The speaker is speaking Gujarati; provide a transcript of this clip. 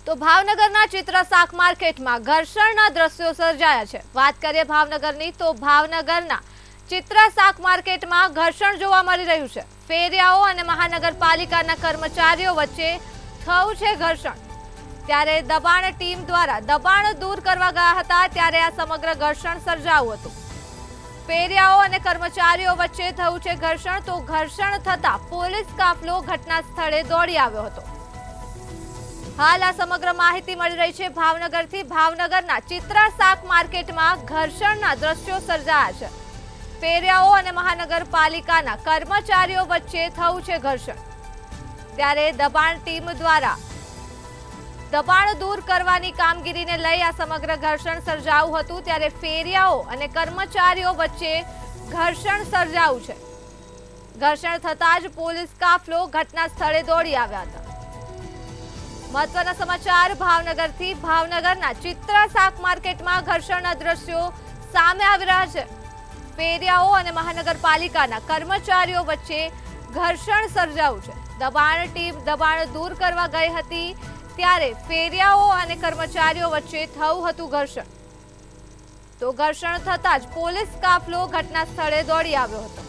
તો ભાવનગરના ચિત્ર શાક માર્કેટમાં ઘર્ષણના દ્રશ્યો સર્જાયા છે। વાત કરીએ ભાવનગરની તો ભાવનગરના ચિત્ર શાક માર્કેટમાં ઘર્ષણ જોવા મળી રહ્યું છે। ફેરિયાઓ અને મહાનગરપાલિકાના કર્મચારીઓ વચ્ચે થયું છે ઘર્ષણ। ત્યારે દબાણ ટીમ દ્વારા દબાણ દૂર કરવા ગયા હતા ત્યારે આ સમગ્ર ઘર્ષણ સર્જાયું હતું। ફેરિયાઓ અને કર્મચારીઓ વચ્ચે થયું છે ઘર્ષણ। તો ઘર્ષણ થતા પોલીસ કાફલો ઘટના સ્થળે દોડી આવ્યો હતો। હાલ આ સમગ્ર માહિતી મળી રહી છે ભાવનગરથી। ભાવનગરના ચિત્રા શાક માર્કેટમાં ઘર્ષણના દ્રશ્યો સર્જાયા છે। ફેરિયાઓ અને મહાનગરપાલિકાના કર્મચારીઓ વચ્ચે થયું છે ઘર્ષણ। ત્યારે દબાણ ટીમ દ્વારા દબાણ દૂર કરવાની કામગીરીને લઈ આ સમગ્ર ઘર્ષણ સર્જાયું હતું। ત્યારે ફેરિયાઓ અને કર્મચારીઓ વચ્ચે ઘર્ષણ સર્જાયું છે। ઘર્ષણ થતાં જ પોલીસ કાફલો ઘટના સ્થળે દોડી આવ્યા હતા। મહત્વના સમાચાર ભાવનગરથી। ભાવનગરના ચિત્રા શાક માર્કેટમાં ઘર્ષણના દ્રશ્યો સામે આવી રહ્યા છે। ફેરિયાઓ અને મહાનગરપાલિકાના કર્મચારીઓ વચ્ચે ઘર્ષણ સર્જાયું છે। દબાણ ટીમ દબાણ દૂર કરવા ગઈ હતી ત્યારે ફેરિયાઓ અને કર્મચારીઓ વચ્ચે થયું હતું ઘર્ષણ। તો ઘર્ષણ થતાં જ પોલીસ કાફલો ઘટના સ્થળે દોડી આવ્યો હતો।